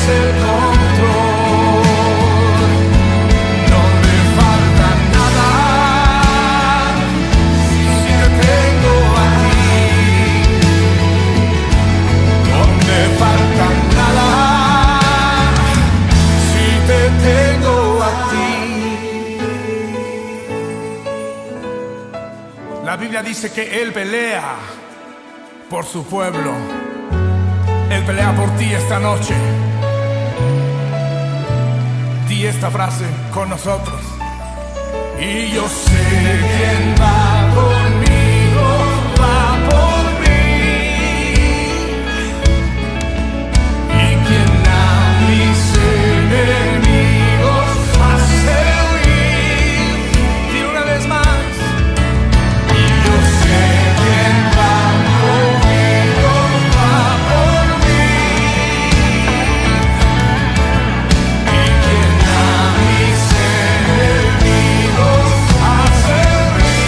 el control. No me falta nada si te tengo a ti. No me falta nada si te tengo a ti. La Biblia dice que Él pelea por su pueblo. Él pelea por ti esta noche. Di esta frase con nosotros. Y yo sé quién va conmigo, va por mí. Y quien a mis enemigos hace huir. Dile una vez más. Y yo sé quién va conmigo, va por mí. Y quien a mis enemigos hace huir.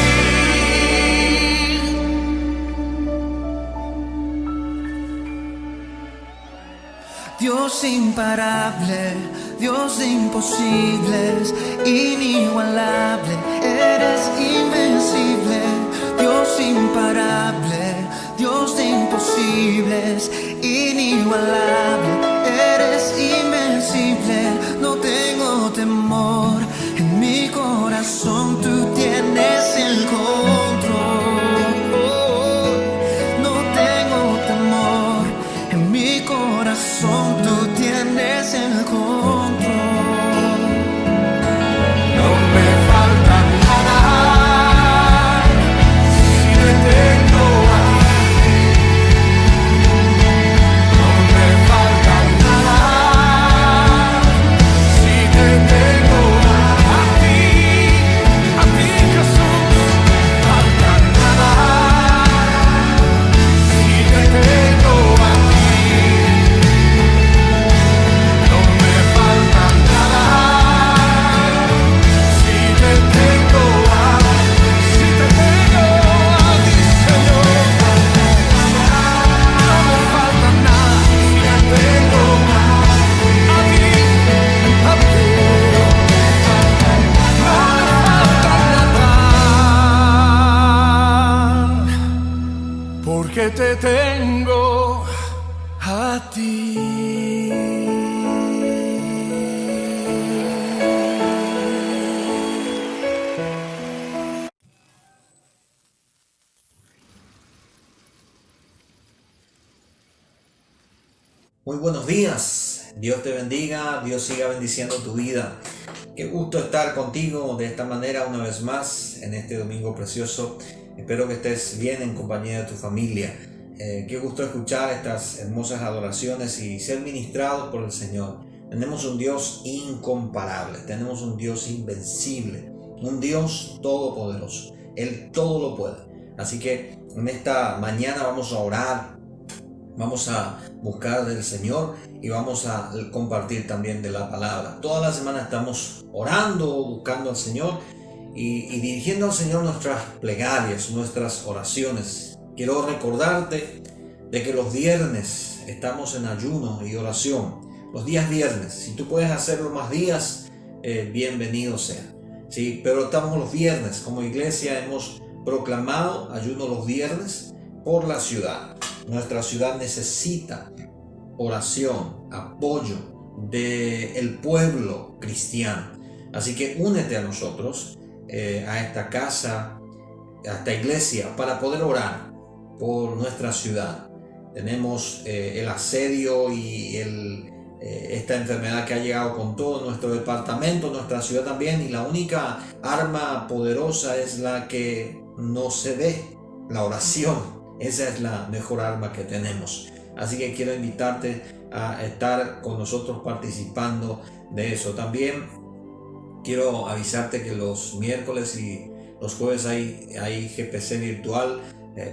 Dios imparable, Dios de imposibles, inigualable, eres invencible. Dios imparable, Dios de imposibles, inigualable, eres invencible. No tengo temor, en mi corazón tú tienes el control. No tengo temor, en mi corazón tú tienes el control. No me falta nada si te tengo a ti. No me falta nada si te tengo a ti. A ti, Jesús, no me falta nada si te tengo a ti. No me falta nada si te tengo a ti, Señor. No me falta nada si te tengo a ti, a ti. No me falta nada porque te tengo a ti. Muy buenos días, Dios te bendiga, Dios siga bendiciendo tu vida. Qué gusto estar contigo de esta manera una vez más en este domingo precioso. Espero que estés bien en compañía de tu familia. Qué gusto escuchar estas hermosas adoraciones y ser ministrados por el Señor. Tenemos un Dios incomparable, tenemos un Dios invencible, un Dios todopoderoso. Él todo lo puede. Así que en esta mañana vamos a orar. Vamos a buscar del Señor y vamos a compartir también de la palabra. Toda la semana estamos orando, buscando al Señor y dirigiendo al Señor nuestras plegarias, nuestras oraciones. Quiero recordarte de que los viernes estamos en ayuno y oración. Los días viernes, si tú puedes hacerlo más días, bienvenido sea. Sí, pero estamos los viernes. Como iglesia hemos proclamado ayuno los viernes por la ciudad. Nuestra ciudad necesita oración, apoyo del pueblo cristiano. Así que únete a nosotros, a esta casa, a esta iglesia, para poder orar por nuestra ciudad. Tenemos el asedio y esta enfermedad que ha llegado con todo nuestro departamento, nuestra ciudad también, y la única arma poderosa es la que no se ve, la oración. Esa es la mejor arma que tenemos. Así que quiero invitarte a estar con nosotros participando de eso. También quiero avisarte que los miércoles y los jueves hay GPC virtual,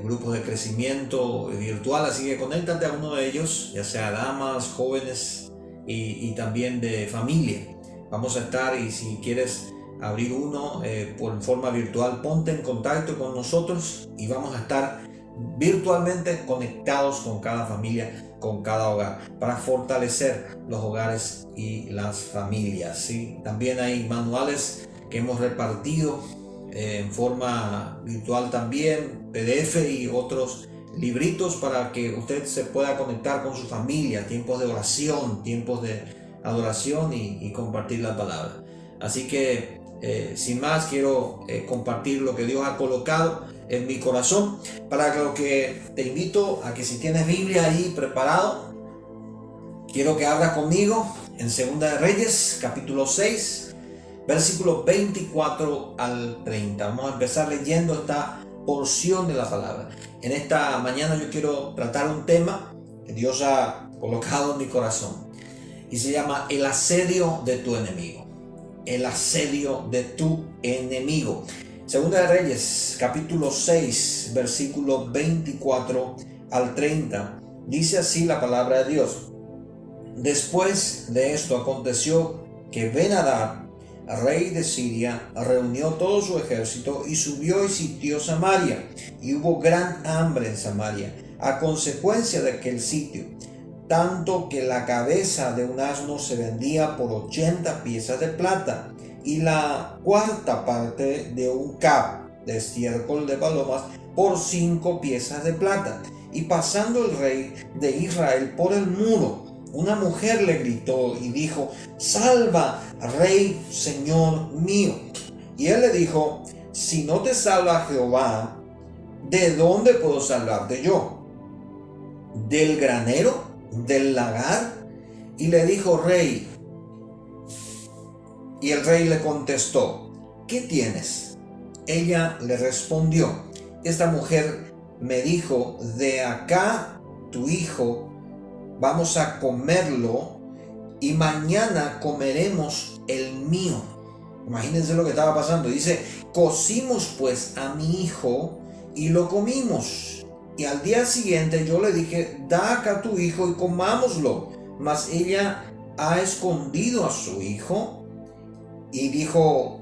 grupos de crecimiento virtual. Así que conéctate a uno de ellos, ya sea damas, jóvenes y también de familia. Vamos a estar, y si quieres abrir uno por forma virtual, ponte en contacto con nosotros y vamos a estar virtualmente conectados con cada familia con cada hogar, para fortalecer los hogares y las familias, ¿sí? También hay manuales que hemos repartido en forma virtual también, PDF y otros libritos para que usted se pueda conectar con su familia, tiempos de oración, tiempos de adoración y compartir la palabra. Así que sin más quiero compartir lo que Dios ha colocado en mi corazón, para lo que te invito a que, si tienes Biblia ahí preparado, quiero que abras conmigo en 2 de Reyes capítulo 6, versículos 24 al 30. Vamos a empezar leyendo esta porción de la palabra. En esta mañana yo quiero tratar un tema que Dios ha colocado en mi corazón y se llama el asedio de tu enemigo. El asedio de tu enemigo. Segunda de Reyes capítulo 6 versículo 24 al 30. Dice así la palabra de Dios: Después de esto aconteció que Ben-Hadad, rey de Siria, reunió todo su ejército y subió y sitió Samaria, y hubo gran hambre en Samaria a consecuencia de aquel sitio, tanto que la cabeza de un asno se vendía por 80 piezas de plata, y la cuarta parte de un cab de estiércol de palomas por 5 piezas de plata. Y pasando el rey de Israel por el muro, una mujer le gritó y dijo: Salva, rey, señor mío. Y él le dijo: Si no te salva Jehová, ¿de dónde puedo salvarte yo? ¿Del granero? ¿Del lagar? Y le dijo: Rey. Y el rey le contestó: ¿Qué tienes? Ella le respondió: Esta mujer me dijo: De acá tu hijo vamos a comerlo y mañana comeremos el mío. Imagínense lo que estaba pasando. Dice: Cocimos pues a mi hijo y lo comimos. Y al día siguiente yo le dije: Da acá tu hijo y comámoslo. Mas ella ha escondido a su hijo. Y dijo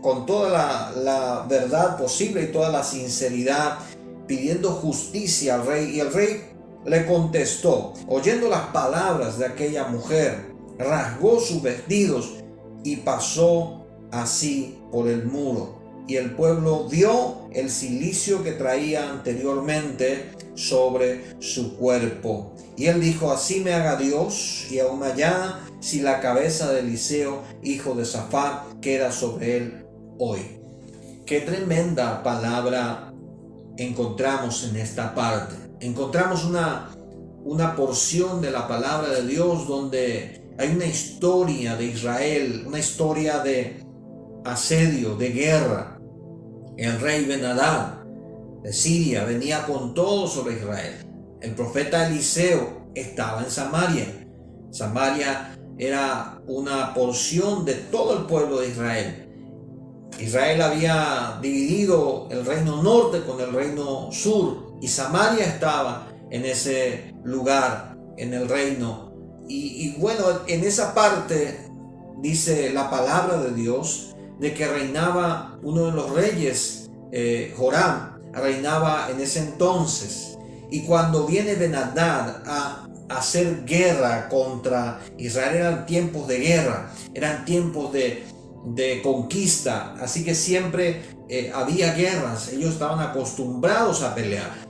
con toda la verdad posible y toda la sinceridad, pidiendo justicia al rey. Y el rey le contestó, oyendo las palabras de aquella mujer, rasgó sus vestidos y pasó así por el muro. Y el pueblo vio el cilicio que traía anteriormente sobre su cuerpo. Y él dijo: Así me haga Dios, y aún allá, si la cabeza de Eliseo, hijo de Safat, queda sobre él hoy. Qué tremenda palabra encontramos en esta parte. Encontramos una porción de la palabra de Dios donde hay una historia de Israel, una historia de asedio, de guerra. El rey Ben-Hadad de Siria venía con todo sobre Israel. El profeta Eliseo estaba en Samaria. Samaria era una porción de todo el pueblo de Israel. Israel había dividido el reino norte con el reino sur, y Samaria estaba en ese lugar, en el reino. Y bueno, en esa parte dice la palabra de Dios de que reinaba uno de los reyes, Joram, reinaba en ese entonces. Y cuando viene Ben-Hadad a hacer guerra contra Israel, eran tiempos de guerra, eran tiempos de conquista, así que siempre había guerras. Ellos estaban acostumbrados a pelear.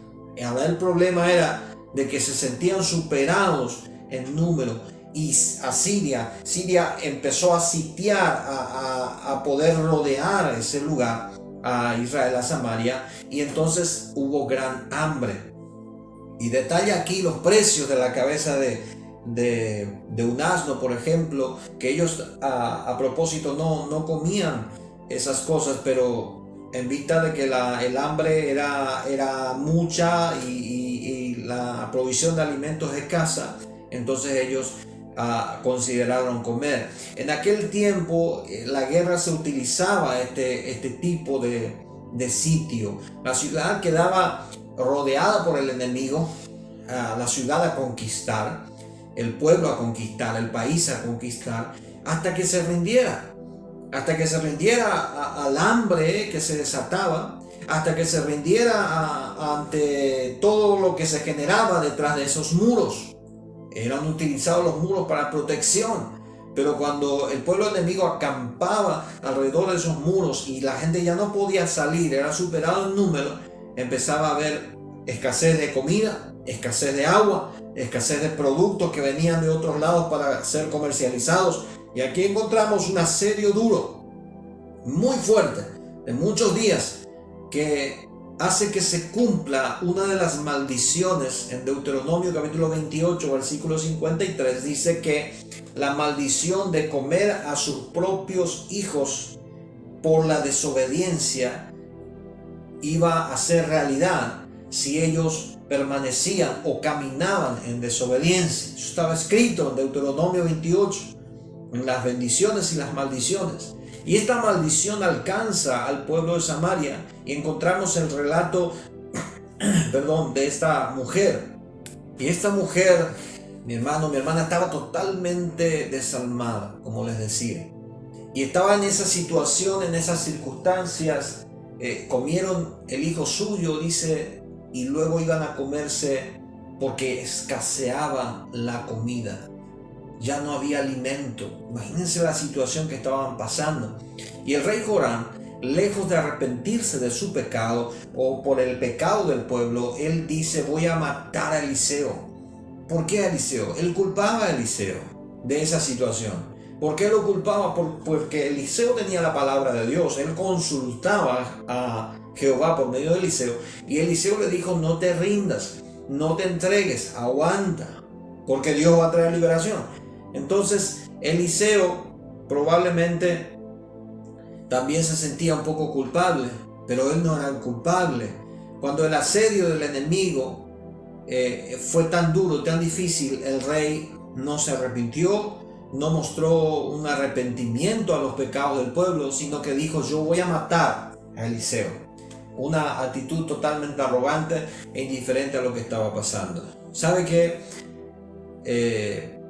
Ahora el problema era de que se sentían superados en número, y Siria empezó a sitiar, a poder rodear ese lugar, a Israel, a Samaria, y entonces hubo gran hambre. Y detalla aquí los precios de la cabeza de un asno, por ejemplo, que ellos a propósito no comían esas cosas, pero en vista de que el hambre era mucha y la provisión de alimentos escasa, entonces ellos consideraron comer. En aquel tiempo la guerra se utilizaba este tipo de sitio. La ciudad quedaba rodeada por el enemigo, la ciudad a conquistar, el pueblo a conquistar, el país a conquistar, hasta que se rindiera al hambre que se desataba, hasta que se rindiera ante todo lo que se generaba detrás de esos muros. Eran utilizados los muros para protección. Pero cuando el pueblo enemigo acampaba alrededor de esos muros y la gente ya no podía salir, era superado en número, empezaba a haber escasez de comida, escasez de agua, escasez de productos que venían de otros lados para ser comercializados. Y aquí encontramos un asedio duro, muy fuerte, de muchos días, que hace que se cumpla una de las maldiciones. En Deuteronomio capítulo 28, versículo 53, dice que la maldición de comer a sus propios hijos por la desobediencia iba a ser realidad si ellos permanecían o caminaban en desobediencia. Eso estaba escrito en Deuteronomio 28, en las bendiciones y las maldiciones. Y esta maldición alcanza al pueblo de Samaria y encontramos el relato de esta mujer. Y esta mujer, mi hermana estaba totalmente desalmada, como les decía. Y estaba en esa situación, en esas circunstancias. Comieron el hijo suyo, dice, y luego iban a comerse porque escaseaba la comida. Ya no había alimento. Imagínense la situación que estaban pasando. Y el rey Joram, lejos de arrepentirse de su pecado o por el pecado del pueblo, él dice: voy a matar a Eliseo. ¿Por qué a Eliseo? Él culpaba a Eliseo de esa situación. ¿Por qué lo culpaba? Porque Eliseo tenía la palabra de Dios. Él consultaba a Jehová por medio de Eliseo. Y Eliseo le dijo: no te rindas, no te entregues, aguanta, porque Dios va a traer liberación. Entonces Eliseo probablemente también se sentía un poco culpable, pero él no era el culpable. Cuando el asedio del enemigo fue tan duro, tan difícil, el rey no se arrepintió, no mostró un arrepentimiento a los pecados del pueblo, sino que dijo: yo voy a matar a Eliseo. Una actitud totalmente arrogante e indiferente a lo que estaba pasando. ¿Sabe qué?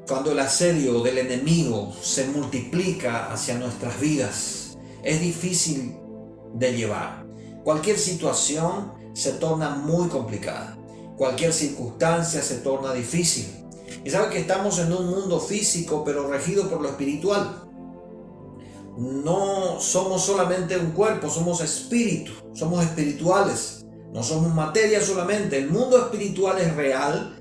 Cuando el asedio del enemigo se multiplica hacia nuestras vidas, es difícil de llevar. Cualquier situación se torna muy complicada. Cualquier circunstancia se torna difícil. Y sabe que estamos en un mundo físico, pero regido por lo espiritual. No somos solamente un cuerpo, somos espíritu, somos espirituales. No somos materia solamente. El mundo espiritual es real.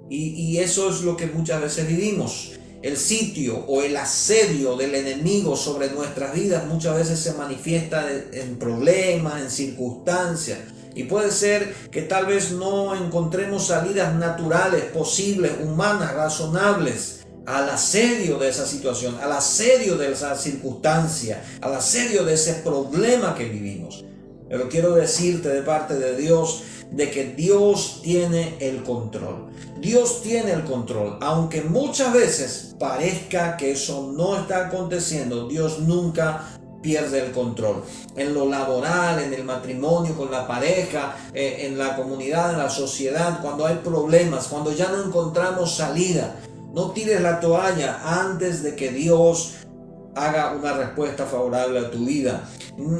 Y eso es lo que muchas veces vivimos. El sitio o el asedio del enemigo sobre nuestras vidas muchas veces se manifiesta en problemas, en circunstancias. Y puede ser que tal vez no encontremos salidas naturales, posibles, humanas, razonables al asedio de esa situación, al asedio de esa circunstancia, al asedio de ese problema que vivimos. Pero quiero decirte de parte de Dios de que Dios tiene el control. Dios tiene el control. Aunque muchas veces parezca que eso no está aconteciendo, Dios nunca pierde el control. En lo laboral, en el matrimonio, con la pareja, en la comunidad, en la sociedad, cuando hay problemas, cuando ya no encontramos salida, no tires la toalla antes de que Dios haga una respuesta favorable a tu vida.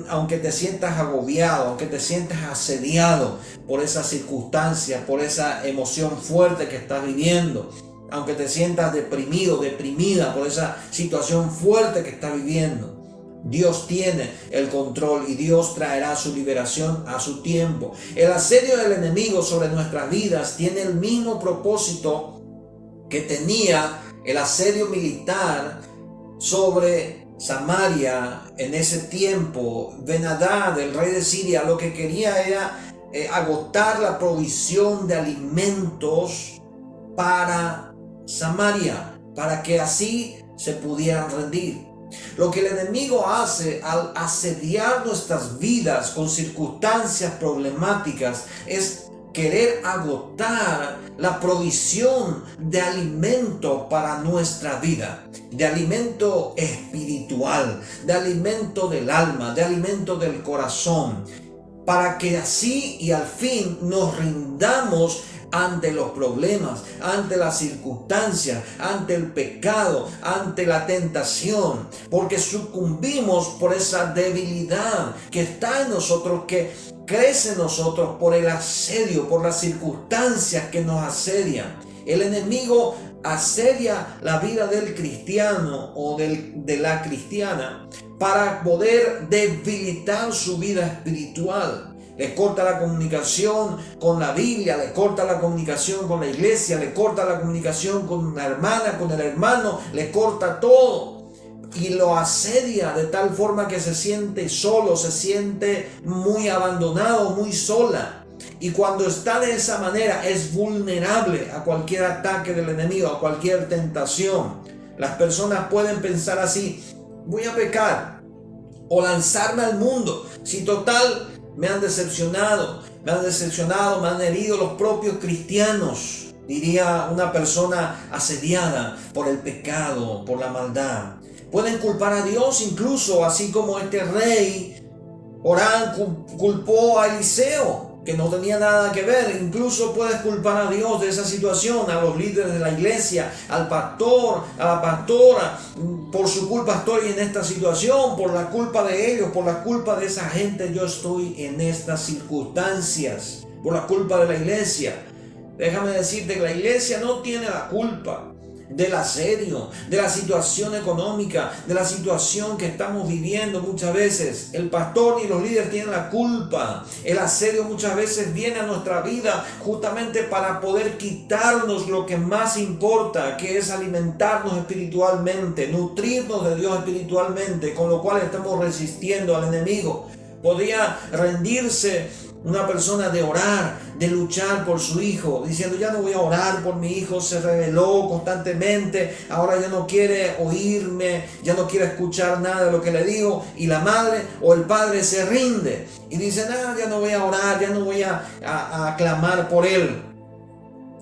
Aunque te sientas agobiado, aunque te sientas asediado por esas circunstancias, por esa emoción fuerte que estás viviendo, aunque te sientas deprimido, deprimida por esa situación fuerte que estás viviendo, Dios tiene el control y Dios traerá su liberación a su tiempo. El asedio del enemigo sobre nuestras vidas tiene el mismo propósito que tenía el asedio militar sobre Samaria en ese tiempo. Ben-Hadad, el rey de Siria, lo que quería era agotar la provisión de alimentos para Samaria, para que así se pudieran rendir. Lo que el enemigo hace al asediar nuestras vidas con circunstancias problemáticas es querer agotar la provisión de alimento para nuestra vida, de alimento espiritual, de alimento del alma, de alimento del corazón, para que así y al fin nos rindamos ante los problemas, ante las circunstancias, ante el pecado, ante la tentación, porque sucumbimos por esa debilidad que está en nosotros, que crece en nosotros por el asedio, por las circunstancias que nos asedian. El enemigo asedia la vida del cristiano o de la cristiana para poder debilitar su vida espiritual. Le corta la comunicación con la Biblia, le corta la comunicación con la iglesia, le corta la comunicación con la hermana, con el hermano, le corta todo. Y lo asedia de tal forma que se siente solo, se siente muy abandonado, muy sola. Y cuando está de esa manera es vulnerable a cualquier ataque del enemigo, a cualquier tentación. Las personas pueden pensar así: voy a pecar o lanzarme al mundo. Si total me han decepcionado, me han herido los propios cristianos. Diría una persona asediada por el pecado, por la maldad. Pueden culpar a Dios incluso, así como este rey Orán culpó a Eliseo, que no tenía nada que ver. Incluso puedes culpar a Dios de esa situación, a los líderes de la iglesia, al pastor, a la pastora. Por su culpa estoy en esta situación, por la culpa de ellos, por la culpa de esa gente yo estoy en estas circunstancias, por la culpa de la iglesia. Déjame decirte que la iglesia no tiene la culpa del asedio, de la situación económica, de la situación que estamos viviendo muchas veces. El pastor ni los líderes tienen la culpa. El asedio muchas veces viene a nuestra vida justamente para poder quitarnos lo que más importa, que es alimentarnos espiritualmente, nutrirnos de Dios espiritualmente, con lo cual estamos resistiendo al enemigo. Podría rendirse una persona de orar, de luchar por su hijo, diciendo: ya no voy a orar por mi hijo, se rebeló constantemente, ahora ya no quiere oírme, ya no quiere escuchar nada de lo que le digo. Y la madre o el padre se rinde y dice: no, ya no voy a orar, ya no voy a clamar por él.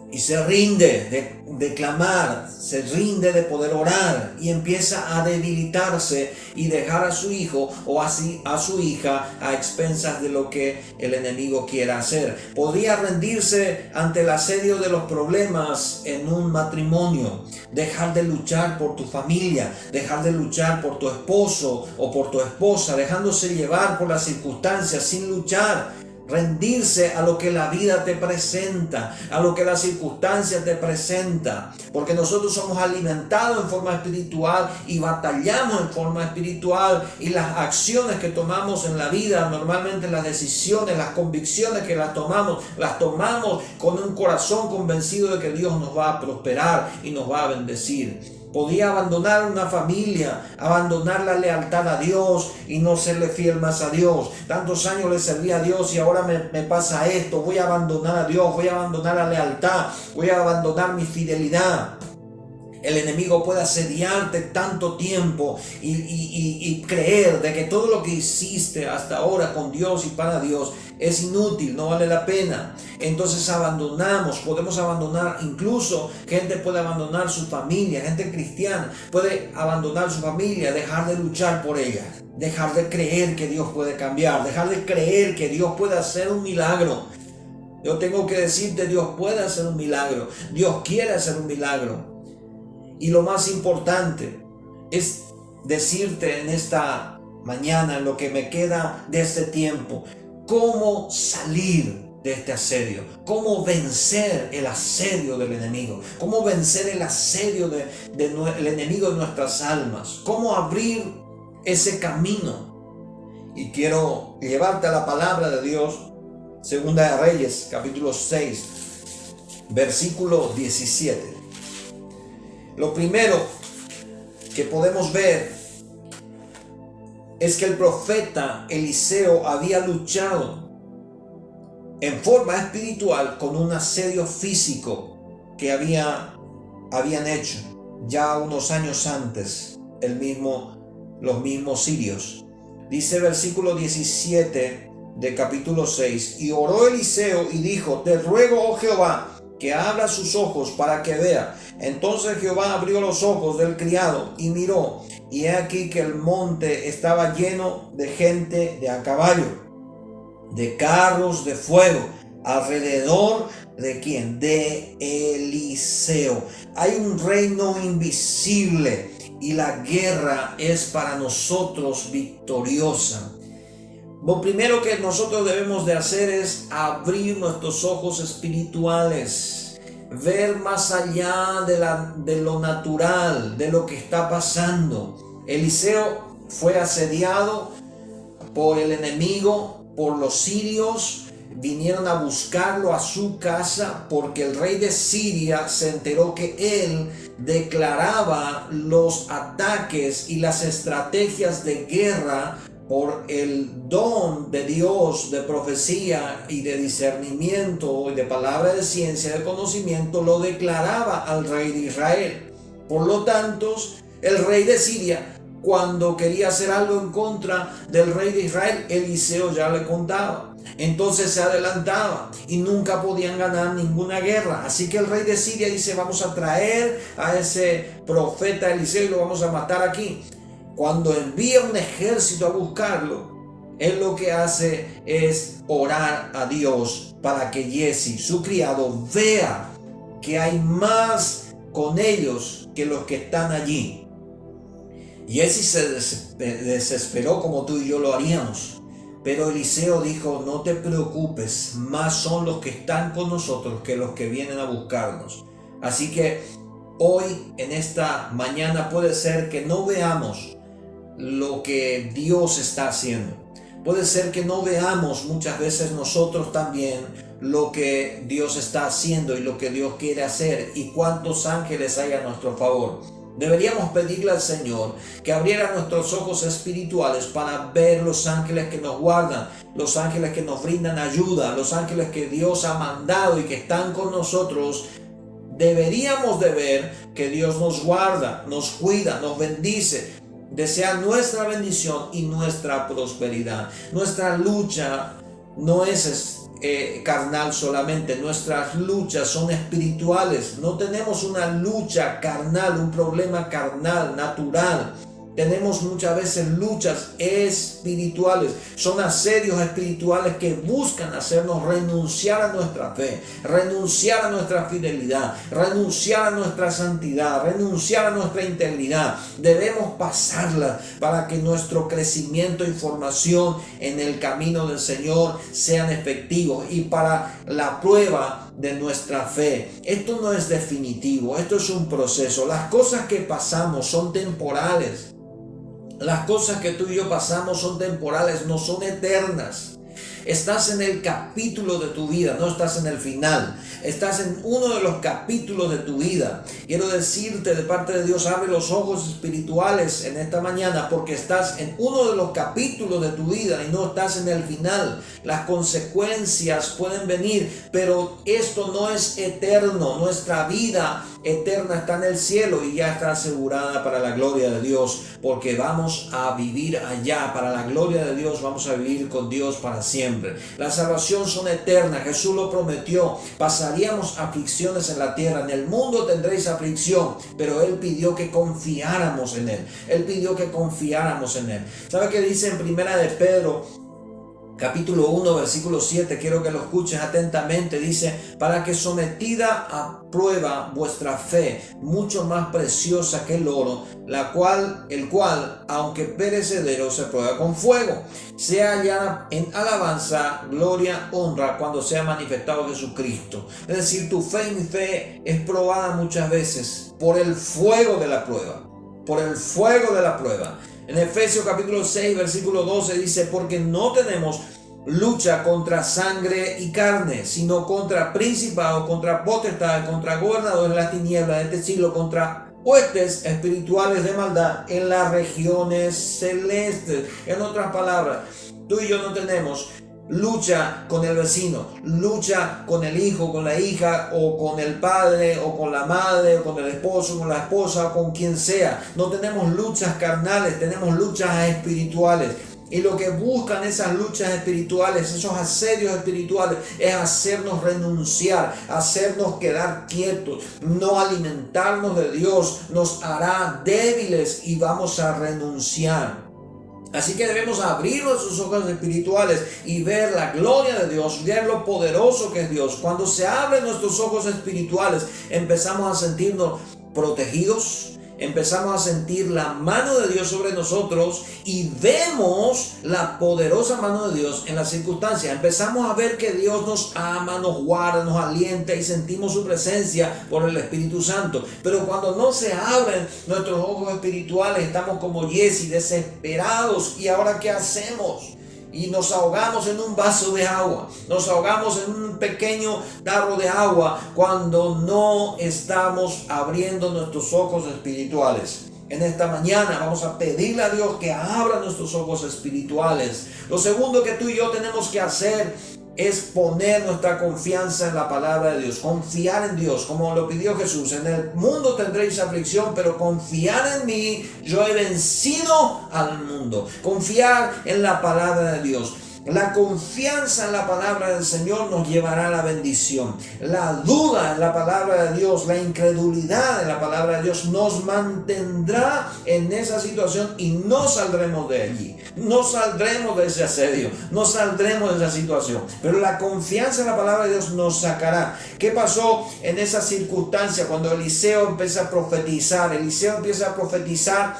Y se rinde de clamar, se rinde de poder orar y empieza a debilitarse y dejar a su hijo o así a su hija a expensas de lo que el enemigo quiera hacer. Podría rendirse ante el asedio de los problemas en un matrimonio, dejar de luchar por tu familia, dejar de luchar por tu esposo o por tu esposa, dejándose llevar por las circunstancias sin luchar. Rendirse a lo que la vida te presenta, a lo que las circunstancias te presenta, porque nosotros somos alimentados en forma espiritual y batallamos en forma espiritual, y las acciones que tomamos en la vida, normalmente las decisiones, las convicciones que las tomamos con un corazón convencido de que Dios nos va a prosperar y nos va a bendecir. Podía abandonar una familia, abandonar la lealtad a Dios y no serle fiel más a Dios. Tantos años le serví a Dios y ahora me pasa esto. Voy a abandonar a Dios, voy a abandonar la lealtad, voy a abandonar mi fidelidad. El enemigo puede asediarte tanto tiempo y creer de que todo lo que hiciste hasta ahora con Dios y para Dios es inútil, no vale la pena. Entonces podemos abandonar, incluso gente puede abandonar su familia, gente cristiana puede abandonar su familia, dejar de luchar por ella, dejar de creer que Dios puede cambiar, dejar de creer que Dios puede hacer un milagro. Yo tengo que decirte, Dios puede hacer un milagro, Dios quiere hacer un milagro. Y lo más importante es decirte en esta mañana, en lo que me queda de este tiempo, cómo salir de este asedio, cómo vencer el asedio del enemigo, cómo vencer el asedio del enemigo de nuestras almas, cómo abrir ese camino. Y quiero llevarte a la palabra de Dios, Segunda de Reyes, capítulo 6, versículo 17. Lo primero que podemos ver es que el profeta Eliseo había luchado en forma espiritual con un asedio físico que habían hecho ya unos años antes los mismos sirios. Dice versículo 17 de capítulo 6: y oró Eliseo y dijo: te ruego, oh Jehová, que abra sus ojos para que vea. Entonces Jehová abrió los ojos del criado y miró, y he aquí que el monte estaba lleno de gente de a caballo, de carros de fuego, alrededor de ¿quién? De Eliseo. Hay un reino invisible y la guerra es para nosotros victoriosa. Lo primero que nosotros debemos de hacer es abrir nuestros ojos espirituales. ver más allá de lo natural, de lo que está pasando. Eliseo fue asediado por el enemigo, por los sirios. Vinieron a buscarlo a su casa porque el rey de Siria se enteró que él declaraba los ataques y las estrategias de guerra por el don de Dios de profecía y de discernimiento y de palabra de ciencia, de conocimiento, lo declaraba al rey de Israel. Por lo tanto, el rey de Siria, cuando quería hacer algo en contra del rey de Israel, Eliseo ya le contaba. Entonces se adelantaba y nunca podían ganar ninguna guerra. Así que el rey de Siria dice: vamos a traer a ese profeta Eliseo y lo vamos a matar aquí. Cuando envía un ejército a buscarlo, él lo que hace es orar a Dios para que Giezi, su criado, vea que hay más con ellos que los que están allí. Giezi se desesperó, como tú y yo lo haríamos. Pero Eliseo dijo: no te preocupes, más son los que están con nosotros que los que vienen a buscarnos. Así que hoy, en esta mañana, puede ser que no veamos lo que Dios está haciendo. Puede ser que no veamos muchas veces nosotros también lo que Dios está haciendo y lo que Dios quiere hacer y cuántos ángeles hay a nuestro favor. Deberíamos pedirle al Señor que abriera nuestros ojos espirituales para ver los ángeles que nos guardan, los ángeles que nos brindan ayuda, los ángeles que Dios ha mandado y que están con nosotros. Deberíamos de ver que Dios nos guarda, nos cuida, nos bendice, desea nuestra bendición y nuestra prosperidad. Nuestra lucha no es carnal solamente, nuestras luchas son espirituales. No tenemos una lucha carnal, un problema carnal, natural. Tenemos muchas veces luchas espirituales, son asedios espirituales que buscan hacernos renunciar a nuestra fe, renunciar a nuestra fidelidad, renunciar a nuestra santidad, renunciar a nuestra integridad. Debemos pasarla para que nuestro crecimiento y formación en el camino del Señor sean efectivos y para la prueba de nuestra fe. Esto no es definitivo, esto es un proceso. Las cosas que pasamos son temporales. Las cosas que tú y yo pasamos son temporales, no son eternas. Estás en el capítulo de tu vida, no estás en el final. Estás en uno de los capítulos de tu vida. Quiero decirte de parte de Dios, abre los ojos espirituales en esta mañana porque estás en uno de los capítulos de tu vida y no estás en el final. Las consecuencias pueden venir, pero esto no es eterno. Nuestra vida eterna está en el cielo y ya está asegurada para la gloria de Dios, porque vamos a vivir allá. Para la gloria de Dios vamos a vivir con Dios para siempre. La salvación son eternas, Jesús lo prometió. Pasaríamos aflicciones en la tierra, en el mundo tendréis aflicción, pero Él pidió que confiáramos en Él. Él pidió que confiáramos en Él. ¿Sabe qué dice en Primera de Pedro? Capítulo 1, versículo 7, quiero que lo escuches atentamente. Dice: para que sometida a prueba vuestra fe, mucho más preciosa que el oro, el cual, aunque perecedero, se prueba con fuego, sea hallada en alabanza, gloria, honra, cuando sea manifestado Jesucristo. Es decir, tu fe y mi fe es probada muchas veces por el fuego de la prueba. Por el fuego de la prueba. En Efesios capítulo 6, versículo 12 dice: porque no tenemos lucha contra sangre y carne, sino contra principados, contra potestades, contra gobernadores de las tinieblas de este siglo, contra huestes espirituales de maldad en las regiones celestes. En otras palabras, tú y yo no tenemos lucha con el vecino, lucha con el hijo, con la hija, o con el padre, o con la madre, o con el esposo, con la esposa, o con quien sea. No tenemos luchas carnales, tenemos luchas espirituales. Y lo que buscan esas luchas espirituales, esos asedios espirituales, es hacernos renunciar, hacernos quedar quietos, no alimentarnos de Dios, nos hará débiles y vamos a renunciar. Así que debemos abrir nuestros ojos espirituales y ver la gloria de Dios, ver lo poderoso que es Dios. Cuando se abren nuestros ojos espirituales, empezamos a sentirnos protegidos, empezamos a sentir la mano de Dios sobre nosotros y vemos la poderosa mano de Dios en las circunstancias. Empezamos a ver que Dios nos ama, nos guarda, nos alienta y sentimos su presencia por el Espíritu Santo. Pero cuando no se abren nuestros ojos espirituales, estamos como Jesse, desesperados. ¿Y ahora qué hacemos? Y nos ahogamos en un vaso de agua, nos ahogamos en un pequeño tarro de agua cuando no estamos abriendo nuestros ojos espirituales. En esta mañana vamos a pedirle a Dios que abra nuestros ojos espirituales. Lo segundo que tú y yo tenemos que hacer es poner nuestra confianza en la palabra de Dios, confiar en Dios, como lo pidió Jesús. En el mundo tendréis aflicción, pero confiar en mí, yo he vencido al mundo. Confiar en la palabra de Dios. La confianza en la palabra del Señor nos llevará a la bendición. La duda en la palabra de Dios, la incredulidad en la palabra de Dios nos mantendrá en esa situación y no saldremos de allí. No saldremos de ese asedio, no saldremos de esa situación. Pero la confianza en la palabra de Dios nos sacará. ¿Qué pasó en esa circunstancia cuando Eliseo empieza a profetizar? Eliseo empieza a profetizar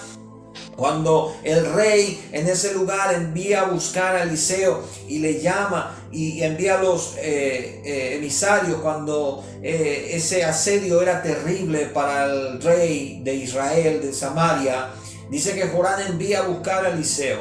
cuando el rey en ese lugar envía a buscar a Eliseo y le llama y envía a los emisarios cuando ese asedio era terrible para el rey de Israel, de Samaria. Dice que Joram envía a buscar a Eliseo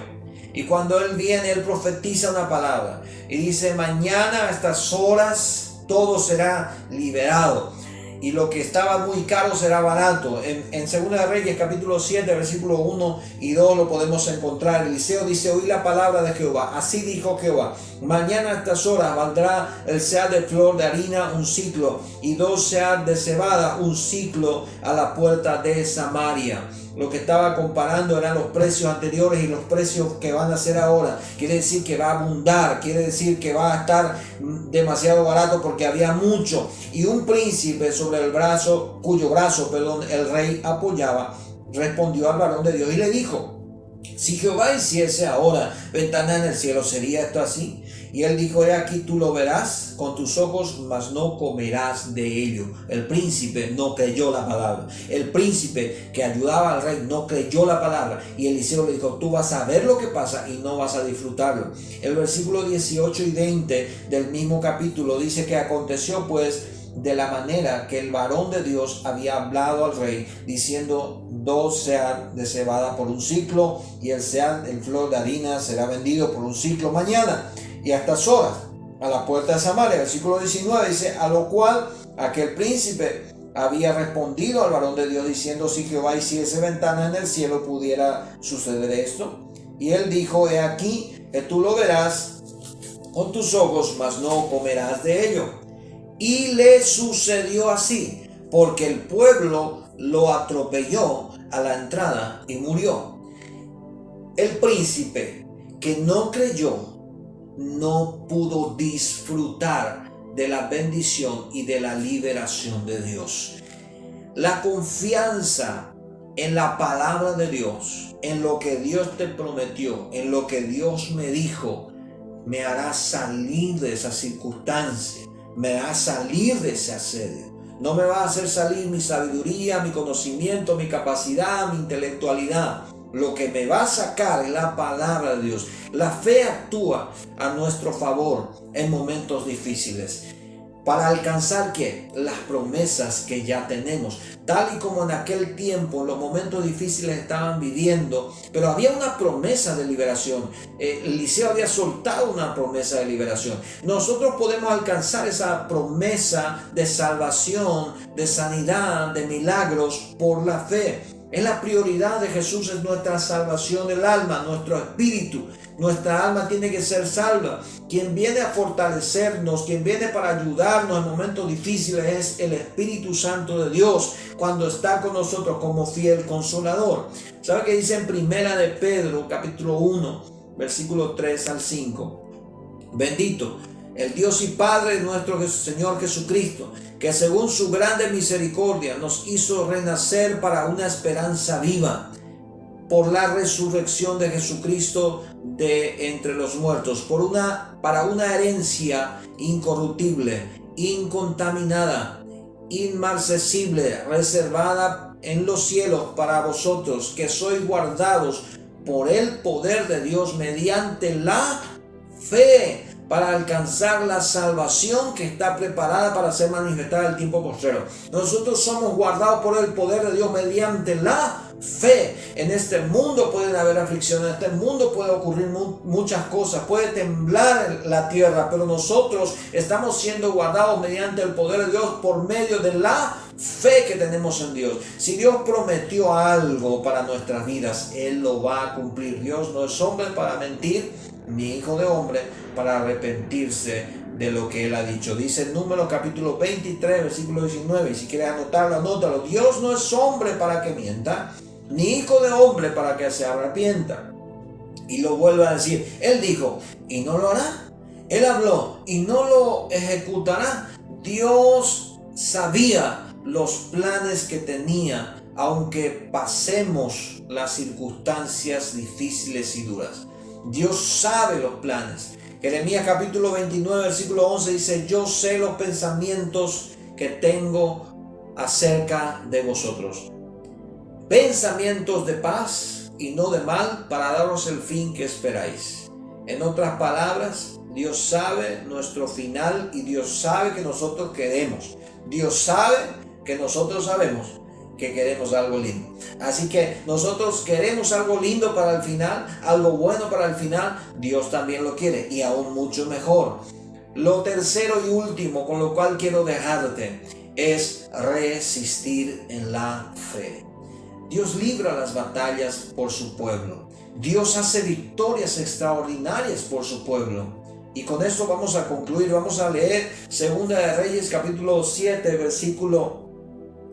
y cuando él viene, él profetiza una palabra y dice: mañana a estas horas todo será liberado. Y lo que estaba muy caro será barato. En 2 de Reyes capítulo 7 versículos 1 y 2 lo podemos encontrar. Eliseo dice: oí la palabra de Jehová, así dijo Jehová, mañana a estas horas valdrá el seah de flor de harina un ciclo y 2 seah de cebada un ciclo a la puerta de Samaria. Lo que estaba comparando eran los precios anteriores y los precios que van a ser ahora. Quiere decir que va a abundar, quiere decir que va a estar demasiado barato porque había mucho. Y un príncipe sobre el brazo, cuyo brazo, el rey apoyaba, respondió al varón de Dios y le dijo: si Jehová hiciese ahora ventana en el cielo, ¿sería esto así? Y él dijo: he aquí, tú lo verás con tus ojos, mas no comerás de ello. El príncipe no creyó la palabra. El príncipe que ayudaba al rey no creyó la palabra. Y Eliseo le dijo: tú vas a ver lo que pasa y no vas a disfrutarlo. El versículo 18 y 20 del mismo capítulo dice que aconteció pues de la manera que el varón de Dios había hablado al rey, diciendo: 2 seah de cebada por un ciclo y el seah en flor de harina será vendido por un ciclo mañana y a estas horas a la puerta de Samaria. Versículo 19 dice: a lo cual aquel príncipe había respondido al varón de Dios diciendo: si Jehová hiciese ventana en el cielo, ¿pudiera suceder esto? Y él dijo: he aquí que tú lo verás con tus ojos, mas no comerás de ello. Y le sucedió así, porque el pueblo lo atropelló a la entrada y murió. El príncipe que no creyó no pudo disfrutar de la bendición y de la liberación de Dios. La confianza en la palabra de Dios, en lo que Dios te prometió, en lo que Dios me dijo, me hará salir de esa circunstancia. Me va a salir de ese asedio. No me va a hacer salir mi sabiduría, mi conocimiento, mi capacidad, mi intelectualidad. Lo que me va a sacar es la palabra de Dios. La fe actúa a nuestro favor en momentos difíciles. Para alcanzar ¿qué? Las promesas que ya tenemos. Tal y como en aquel tiempo, en los momentos difíciles estaban viviendo, pero había una promesa de liberación. Eliseo había soltado una promesa de liberación. Nosotros podemos alcanzar esa promesa de salvación, de sanidad, de milagros por la fe. Es la prioridad de Jesús, es nuestra salvación del alma, nuestro espíritu. Nuestra alma tiene que ser salva. Quien viene a fortalecernos, quien viene para ayudarnos en momentos difíciles es el Espíritu Santo de Dios cuando está con nosotros como fiel consolador. ¿Sabe qué dice en Primera de Pedro, capítulo 1, versículo 3 al 5? Bendito el Dios y Padre de nuestro Señor Jesucristo, que según su grande misericordia nos hizo renacer para una esperanza viva por la resurrección de Jesucristo de entre los muertos, para una herencia incorruptible, incontaminada, inmarcesible, reservada en los cielos para vosotros, que sois guardados por el poder de Dios mediante la fe, para alcanzar la salvación que está preparada para ser manifestada en el tiempo postrero. Nosotros somos guardados por el poder de Dios mediante la fe. En este mundo pueden haber aflicciones, en este mundo puede ocurrir muchas cosas, puede temblar la tierra, pero nosotros estamos siendo guardados mediante el poder de Dios por medio de la fe que tenemos en Dios. Si Dios prometió algo para nuestras vidas, Él lo va a cumplir. Dios no es hombre para mentir, ni hijo de hombre para arrepentirse de lo que Él ha dicho. Dice en Números capítulo 23, versículo 19, y si quieres anotarlo, anótalo. Dios no es hombre para que mienta, ni hijo de hombre para que se arrepienta. Y lo vuelve a decir. Él dijo, y no lo hará. Él habló, y no lo ejecutará. Dios sabía los planes que tenía, aunque pasemos las circunstancias difíciles y duras. Dios sabe los planes. Jeremías capítulo 29, versículo 11 dice, yo sé los pensamientos que tengo acerca de vosotros. Pensamientos de paz y no de mal, para daros el fin que esperáis. En otras palabras, Dios sabe nuestro final y Dios sabe que nosotros queremos. Dios sabe que nosotros sabemos que queremos algo lindo. Así que nosotros queremos algo lindo para el final, algo bueno para el final. Dios también lo quiere y aún mucho mejor. Lo tercero y último con lo cual quiero dejarte es resistir en la fe. Dios libra las batallas por su pueblo. Dios hace victorias extraordinarias por su pueblo. Y con esto vamos a concluir. Vamos a leer 2 de Reyes capítulo 7 versículo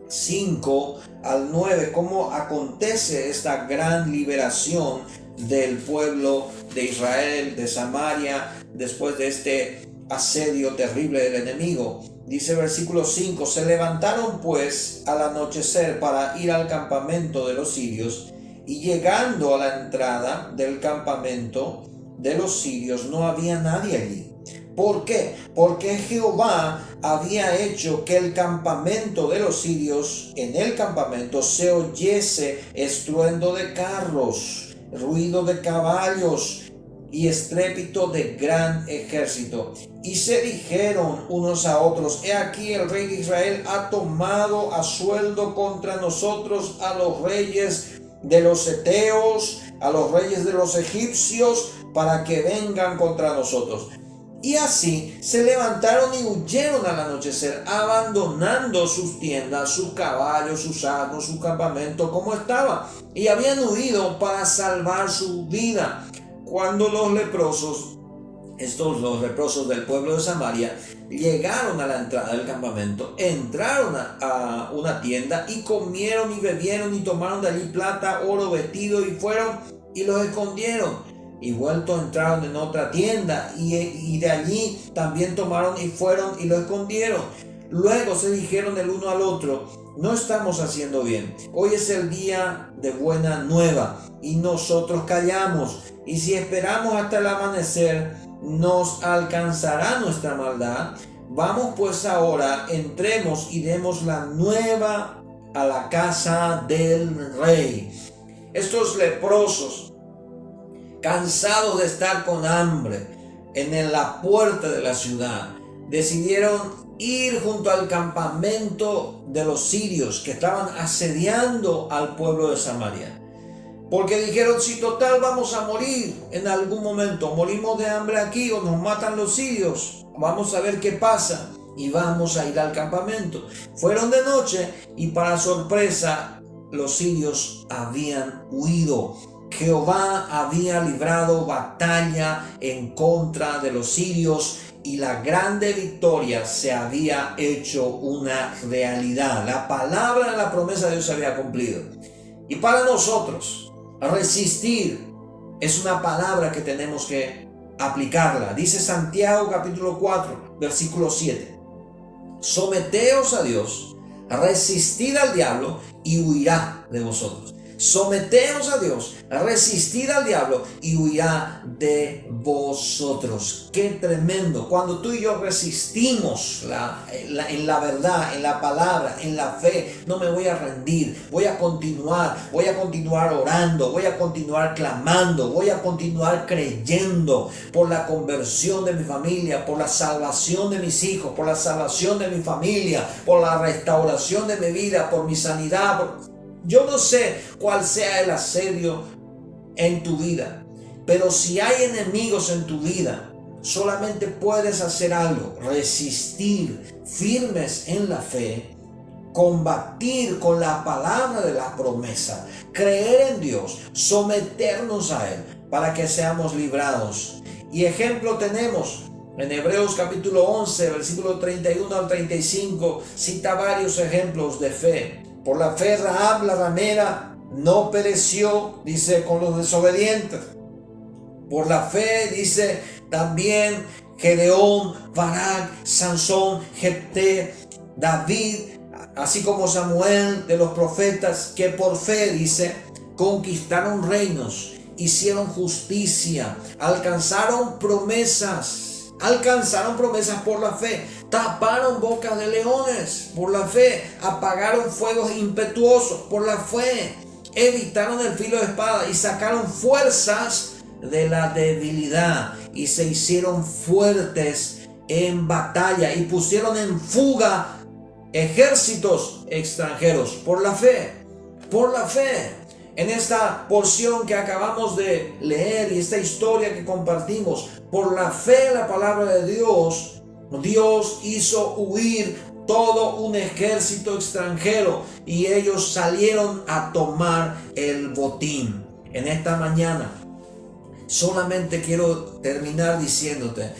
5 al 9, cómo acontece esta gran liberación del pueblo de Israel, de Samaria, después de este asedio terrible del enemigo. Dice versículo 5, se levantaron pues al anochecer para ir al campamento de los sirios, y llegando a la entrada del campamento de los sirios no había nadie allí. ¿Por qué? Porque Jehová había hecho que el campamento de los sirios, en el campamento se oyese estruendo de carros, ruido de caballos y estrépito de gran ejército. Y se dijeron unos a otros, he aquí el rey de Israel ha tomado a sueldo contra nosotros a los reyes de los heteos, a los reyes de los egipcios, para que vengan contra nosotros. Y así se levantaron y huyeron al anochecer, abandonando sus tiendas, sus caballos, sus asnos, su campamento como estaba. Y habían huido para salvar su vida. Cuando los leprosos, los leprosos del pueblo de Samaria, llegaron a la entrada del campamento, entraron a una tienda y comieron y bebieron y tomaron de allí plata, oro, vestido y fueron y los escondieron. Y vuelto entraron en otra tienda y de allí también tomaron y fueron y lo escondieron. Luego se dijeron el uno al otro, no estamos haciendo bien. Hoy es el día de buena nueva y nosotros callamos. Y si esperamos hasta el amanecer, nos alcanzará nuestra maldad. Vamos pues ahora, entremos y demos la nueva a la casa del rey. Estos leprosos, cansados de estar con hambre en la puerta de la ciudad, decidieron ir junto al campamento de los sirios que estaban asediando al pueblo de Samaria. Porque dijeron, si total vamos a morir en algún momento, morimos de hambre aquí o nos matan los sirios, vamos a ver qué pasa y vamos a ir al campamento. Fueron de noche y para sorpresa los sirios habían huido. Jehová había librado batalla en contra de los sirios y la grande victoria se había hecho una realidad. La palabra de la promesa de Dios se había cumplido. Y para nosotros, resistir es una palabra que tenemos que aplicarla. Dice Santiago capítulo 4, versículo 7. Someteos a Dios, resistid al diablo y huirá de vosotros. Someteos a Dios, resistid al diablo y huirá de vosotros. Qué tremendo. Cuando tú y yo resistimos en la verdad, en la palabra, en la fe, no me voy a rendir. Voy a continuar orando, voy a continuar clamando, voy a continuar creyendo por la conversión de mi familia, por la salvación de mis hijos, por la salvación de mi familia, por la restauración de mi vida, por mi sanidad. Yo no sé cuál sea el asedio en tu vida, pero si hay enemigos en tu vida, solamente puedes hacer algo: resistir firmes en la fe, combatir con la palabra de la promesa, creer en Dios, someternos a Él para que seamos librados. Y ejemplo tenemos en Hebreos capítulo 11, versículo 31 al 35, cita varios ejemplos de fe. Por la fe Rahab la ramera no pereció, dice, con los desobedientes. Por la fe, dice, también Gedeón, Barak, Sansón, Jefté, David, así como Samuel de los profetas, que por fe, dice, conquistaron reinos, hicieron justicia, alcanzaron promesas por la fe, taparon bocas de leones por la fe, apagaron fuegos impetuosos por la fe, evitaron el filo de espada y sacaron fuerzas de la debilidad y se hicieron fuertes en batalla y pusieron en fuga ejércitos extranjeros por la fe. En esta porción que acabamos de leer y esta historia que compartimos, por la fe, la palabra de Dios, Dios hizo huir todo un ejército extranjero y ellos salieron a tomar el botín. En esta mañana solamente quiero terminar diciéndote: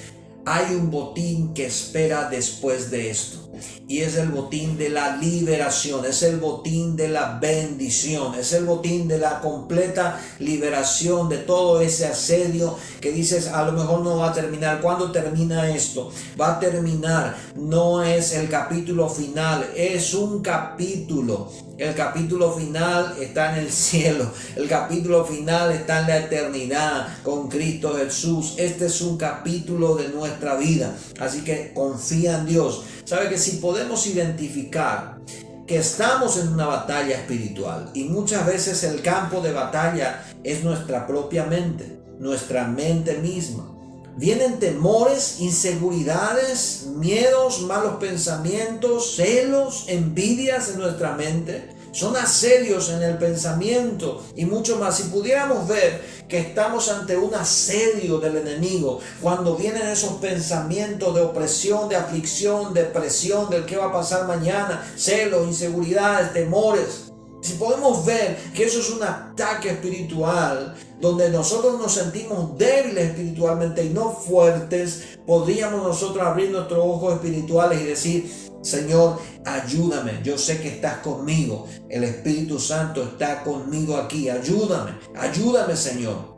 hay un botín que espera después de esto. Y es el botín de la liberación, es el botín de la bendición, es el botín de la completa liberación de todo ese asedio que dices, a lo mejor no va a terminar. ¿Cuándo termina esto? Va a terminar. No es el capítulo final, es un capítulo. El capítulo final está en el cielo. El capítulo final está en la eternidad con Cristo Jesús. Este es un capítulo de nuestra vida. Así que confía en Dios. Sabe que si podemos identificar que estamos en una batalla espiritual, y muchas veces el campo de batalla es nuestra propia mente, nuestra mente misma. Vienen temores, inseguridades, miedos, malos pensamientos, celos, envidias en nuestra mente. Son asedios en el pensamiento y mucho más. Si pudiéramos ver que estamos ante un asedio del enemigo, cuando vienen esos pensamientos de opresión, de aflicción, depresión, del qué va a pasar mañana, celos, inseguridades, temores. Si podemos ver que eso es un ataque espiritual, donde nosotros nos sentimos débiles espiritualmente y no fuertes, podríamos nosotros abrir nuestros ojos espirituales y decir: Señor, ayúdame, yo sé que estás conmigo, el Espíritu Santo está conmigo aquí, ayúdame, Señor.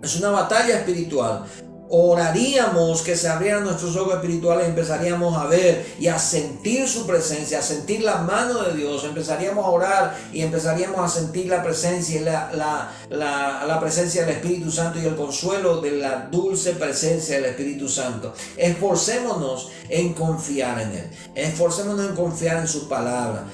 Es una batalla espiritual. Oraríamos que se abrieran nuestros ojos espirituales y empezaríamos a ver y a sentir su presencia, a sentir la mano de Dios. Empezaríamos a orar y empezaríamos a sentir la presencia y la presencia del Espíritu Santo y el consuelo de la dulce presencia del Espíritu Santo. Esforcémonos en confiar en Él, esforcémonos en confiar en su palabra.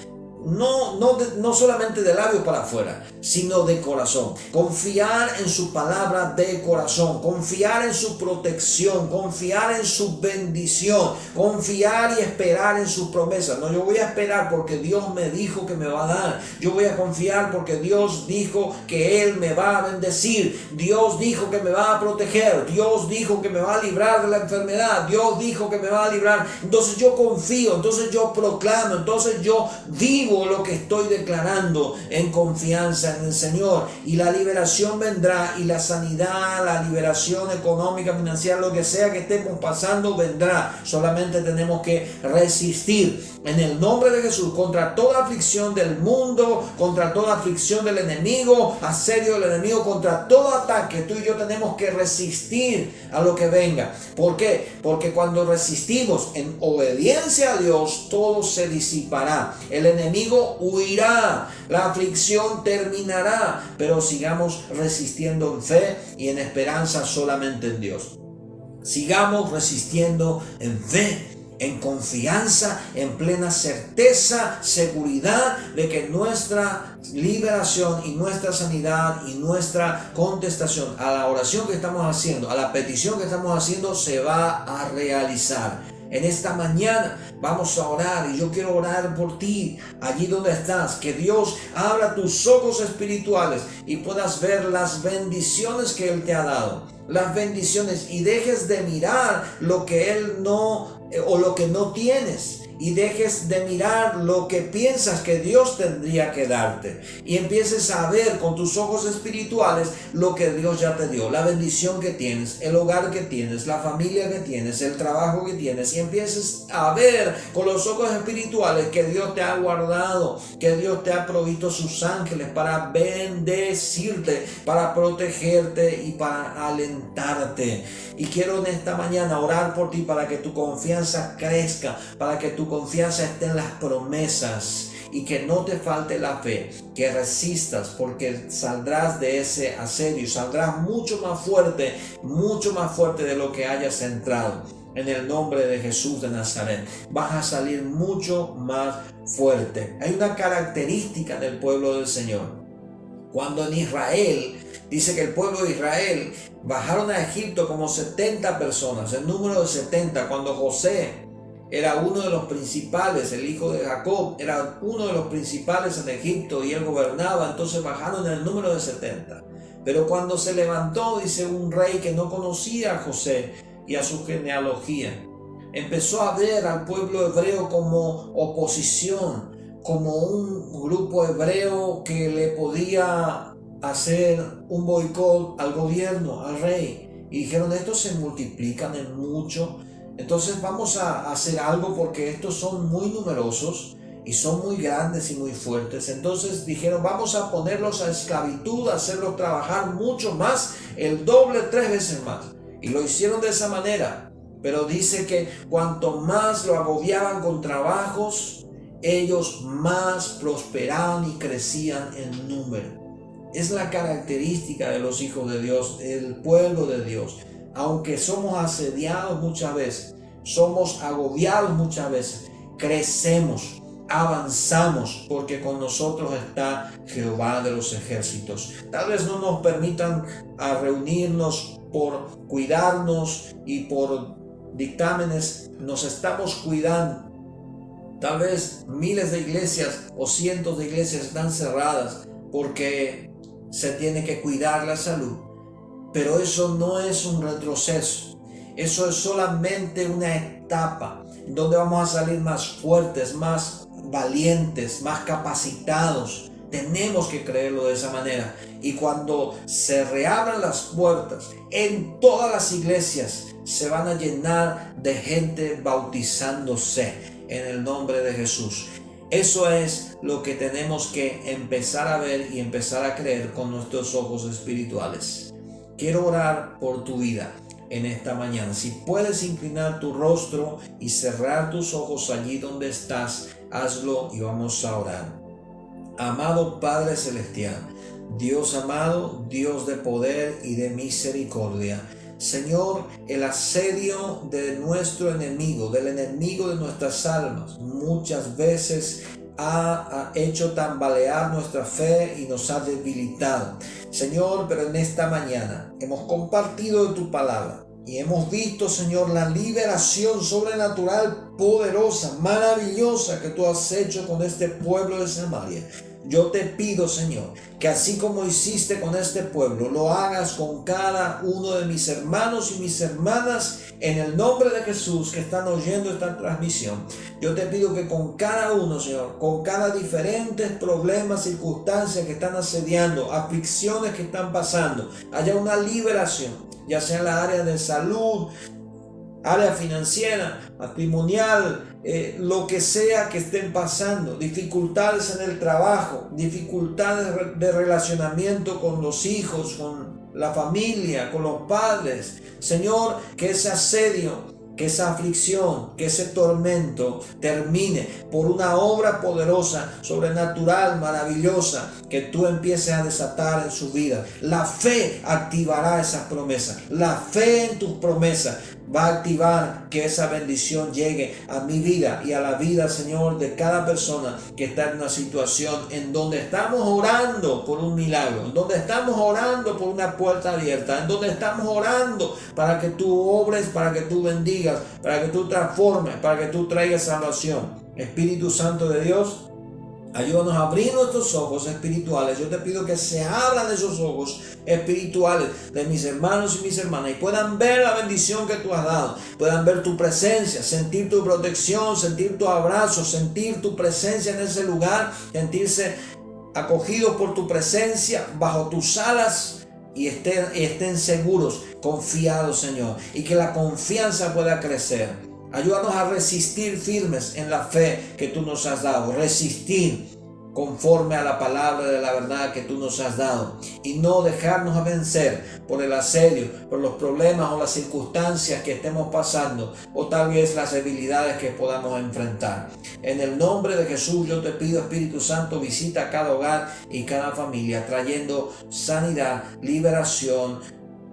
No solamente de labios para afuera, sino de corazón. Confiar en su palabra de corazón, confiar en su protección, confiar en su bendición, confiar y esperar en sus promesas. No, yo voy a esperar porque Dios me dijo que me va a dar. Yo voy a confiar porque Dios dijo que Él me va a bendecir. Dios dijo que me va a proteger. Dios dijo que me va a librar de la enfermedad. Dios dijo que me va a librar. Entonces yo confío, entonces yo proclamo, entonces yo vivo lo que estoy declarando en confianza en el Señor, y la liberación vendrá, y la sanidad, la liberación económica, financiera, lo que sea que estemos pasando vendrá. Solamente tenemos que resistir en el nombre de Jesús contra toda aflicción del mundo, contra toda aflicción del enemigo, asedio del enemigo, contra todo ataque. Tú y yo tenemos que resistir a lo que venga. ¿Por qué? Porque cuando resistimos en obediencia a Dios, todo se disipará. El enemigo enemigo huirá, la aflicción terminará, pero sigamos resistiendo en fe y en esperanza solamente en Dios. Sigamos resistiendo en fe, en confianza, en plena certeza, seguridad de que nuestra liberación y nuestra sanidad y nuestra contestación a la oración que estamos haciendo, a la petición que estamos haciendo, se va a realizar. En esta mañana vamos a orar y yo quiero orar por ti, allí donde estás, que Dios abra tus ojos espirituales y puedas ver las bendiciones que Él te ha dado, las bendiciones, y dejes de mirar lo que Él no o lo que no tienes, y dejes de mirar lo que piensas que Dios tendría que darte, y empieces a ver con tus ojos espirituales lo que Dios ya te dio, la bendición que tienes, el hogar que tienes, la familia que tienes, el trabajo que tienes, y empieces a ver con los ojos espirituales que Dios te ha guardado, que Dios te ha provisto sus ángeles para bendecirte, para protegerte y para alentarte. Y quiero en esta mañana orar por ti para que tu confianza crezca, para que tu confianza esté en las promesas y que no te falte la fe, que resistas, porque saldrás de ese asedio, saldrás mucho más fuerte de lo que hayas entrado. En el nombre de Jesús de Nazaret vas a salir mucho más fuerte. Hay una característica del pueblo del Señor. Cuando en Israel, dice que el pueblo de Israel bajaron a Egipto como 70 personas, el número de 70, cuando José era uno de los principales, el hijo de Jacob, era uno de los principales en Egipto y él gobernaba, entonces bajaron el número de 70. Pero cuando se levantó, dice, un rey que no conocía a José y a su genealogía, empezó a ver al pueblo hebreo como oposición, como un grupo hebreo que le podía hacer un boicot al gobierno, al rey. Y dijeron, estos se multiplican en mucho, entonces vamos a hacer algo porque estos son muy numerosos y son muy grandes y muy fuertes. Entonces dijeron, vamos a ponerlos a esclavitud, a hacerlos trabajar mucho más, el doble, 3 veces más. Y lo hicieron de esa manera. Pero dice que cuanto más lo agobiaban con trabajos, ellos más prosperaban y crecían en número. Es la característica de los hijos de Dios, el pueblo de Dios. Aunque somos asediados muchas veces, somos agobiados muchas veces, crecemos, avanzamos, porque con nosotros está Jehová de los ejércitos. Tal vez no nos permitan a reunirnos por cuidarnos y por dictámenes, nos estamos cuidando. Tal vez miles de iglesias o cientos de iglesias están cerradas porque se tiene que cuidar la salud. Pero eso no es un retroceso, eso es solamente una etapa donde vamos a salir más fuertes, más valientes, más capacitados. Tenemos que creerlo de esa manera. Y cuando se reabran las puertas en todas las iglesias, se van a llenar de gente bautizándose en el nombre de Jesús. Eso es lo que tenemos que empezar a ver y empezar a creer con nuestros ojos espirituales. Quiero orar por tu vida en esta mañana. Si puedes inclinar tu rostro y cerrar tus ojos allí donde estás, hazlo y vamos a orar. Amado Padre Celestial, Dios amado, Dios de poder y de misericordia, Señor, el asedio de nuestro enemigo, del enemigo de nuestras almas, muchas veces ha hecho tambalear nuestra fe y nos ha debilitado. Señor, pero en esta mañana hemos compartido de tu palabra y hemos visto, Señor, la liberación sobrenatural, poderosa, maravillosa que tú has hecho con este pueblo de Samaria. Yo te pido, Señor, que así como hiciste con este pueblo, lo hagas con cada uno de mis hermanos y mis hermanas en el nombre de Jesús que están oyendo esta transmisión. Yo te pido que con cada uno, Señor, con cada diferentes problemas, circunstancias que están asediando, aflicciones que están pasando, haya una liberación, ya sea en la área de salud, área financiera, matrimonial, lo que sea que estén pasando, dificultades en el trabajo, dificultades de relacionamiento con los hijos, con la familia, con los padres. Señor, que ese asedio, que esa aflicción, que ese tormento termine por una obra poderosa, sobrenatural, maravillosa, que tú empieces a desatar en su vida. La fe activará esas promesas. La fe en tus promesas va a activar que esa bendición llegue a mi vida y a la vida, Señor, de cada persona que está en una situación en donde estamos orando por un milagro, en donde estamos orando por una puerta abierta, en donde estamos orando para que tú obres, para que tú bendigas, para que tú transformes, para que tú traigas salvación. Espíritu Santo de Dios, ayúdanos a abrir nuestros ojos espirituales. Yo te pido que se abran esos ojos espirituales de mis hermanos y mis hermanas y puedan ver la bendición que tú has dado, puedan ver tu presencia, sentir tu protección, sentir tu abrazo, sentir tu presencia en ese lugar, sentirse acogidos por tu presencia bajo tus alas y estén seguros, confiados, Señor, y que la confianza pueda crecer. Ayúdanos a resistir firmes en la fe que tú nos has dado, resistir conforme a la palabra de la verdad que tú nos has dado y no dejarnos a vencer por el asedio, por los problemas o las circunstancias que estemos pasando o tal vez las debilidades que podamos enfrentar. En el nombre de Jesús yo te pido, Espíritu Santo, visita cada hogar y cada familia trayendo sanidad, liberación,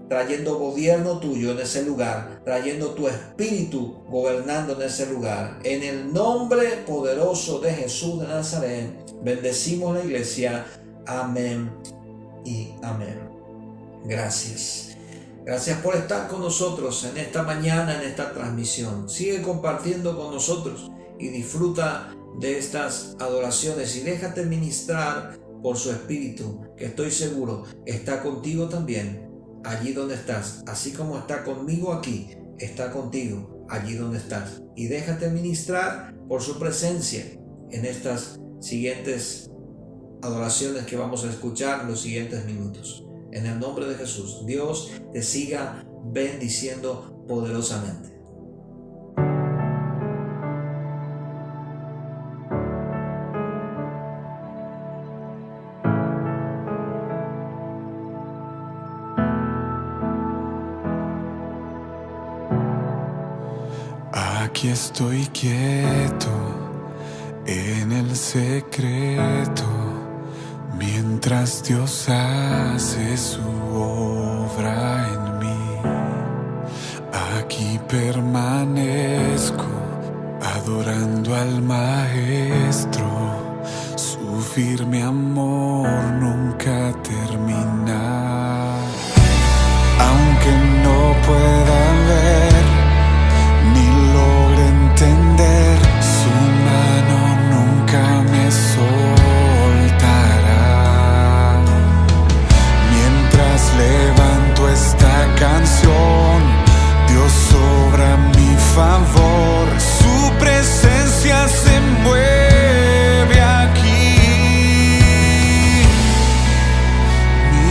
trayendo gobierno tuyo en ese lugar, trayendo tu espíritu gobernando en ese lugar. En el nombre poderoso de Jesús de Nazaret, bendecimos la iglesia. Amén y amén. Gracias. Gracias por estar con nosotros en esta mañana, en esta transmisión. Sigue compartiendo con nosotros y disfruta de estas adoraciones y déjate ministrar por su espíritu, que estoy seguro está contigo también. Allí donde estás, así como está conmigo aquí, está contigo allí donde estás. Y déjate ministrar por su presencia en estas siguientes adoraciones que vamos a escuchar en los siguientes minutos. En el nombre de Jesús, Dios te siga bendiciendo poderosamente. Aquí estoy quieto en el secreto, mientras Dios hace su obra en mí. Aquí permanezco adorando al Maestro, su firme amor nunca termina. Aunque no pueda ver ni logre entender, su mano nunca me soltará. Mientras levanto esta canción, Dios obra a mi favor, su presencia se mueve aquí. Mi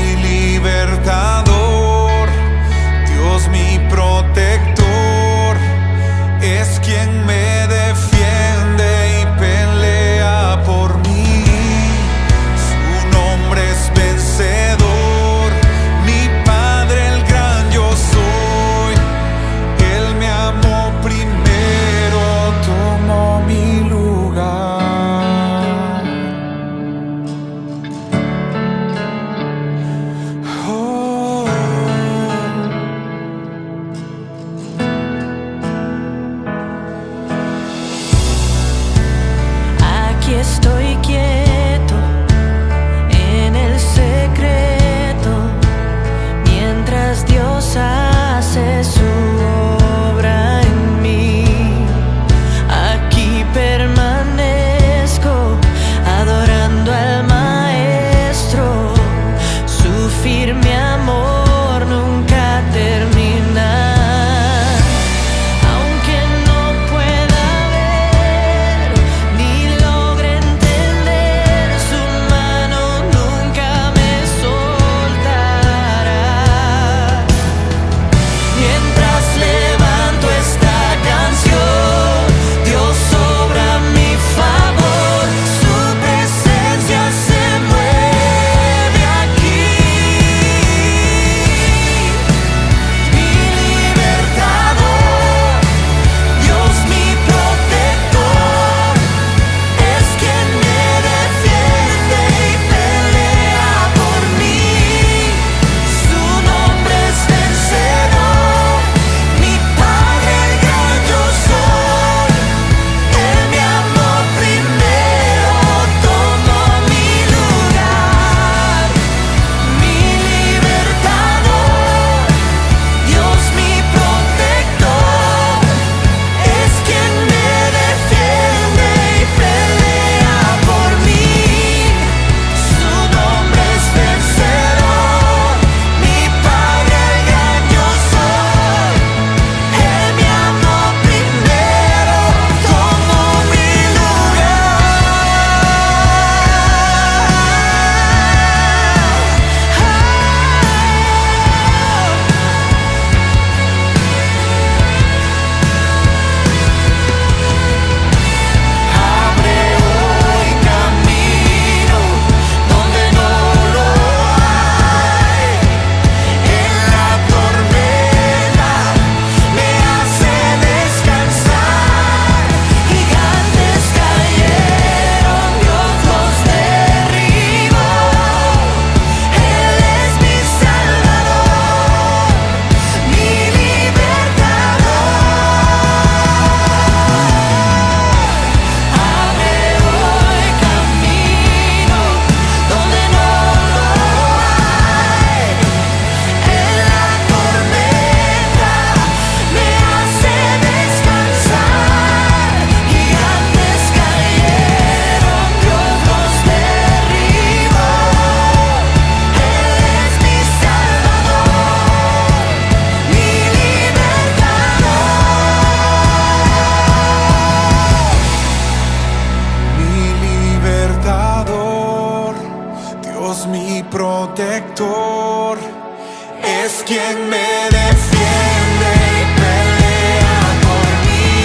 quien me defiende y pelea por mí.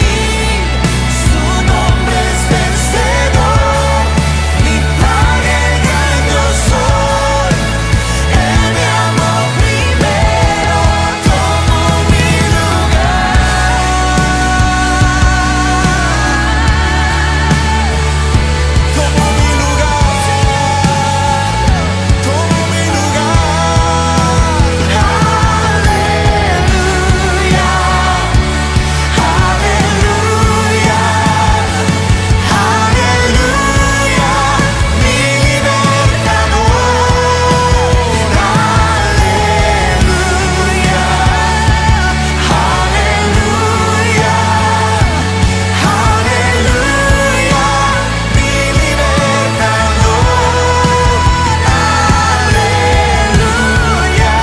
Su nombre es vencedor, mi Padre el gran yo soy. Él me amó primero, tomó mi lugar. Tomó mi lugar, tomó mi lugar. Aleluya, aleluya, aleluya, mi libertador. Aleluya, aleluya, aleluya, mi libertador. Aleluya,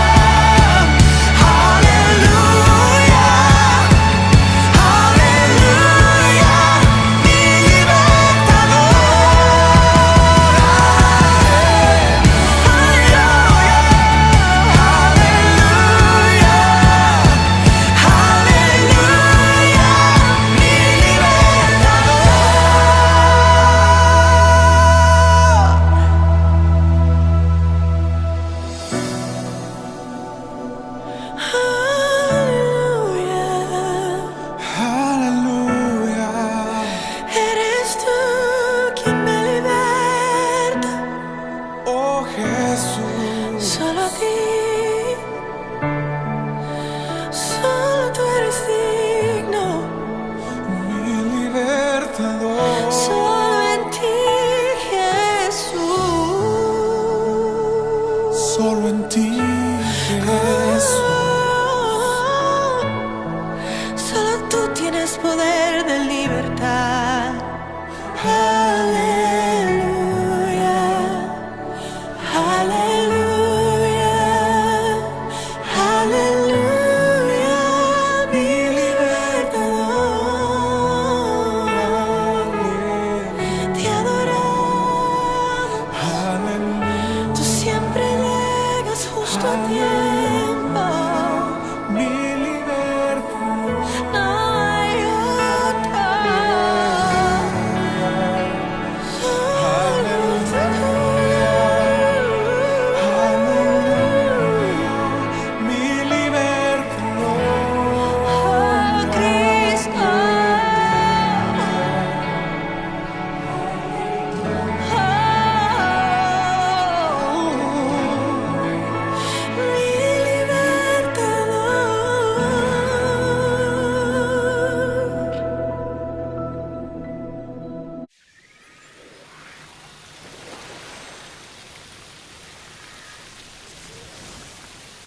aleluya, aleluya, mi Aleluya, eres tú quien me liberta, oh Jesús. Solo a ti, solo tú eres digno, mi libertador. Solo en ti, Jesús. Solo en ti, Jesús. Solo tú tienes poder de libertad. Aleluya, aleluya, aleluya, mi libertador. Te adoramos, tú siempre llegas justo a tiempo.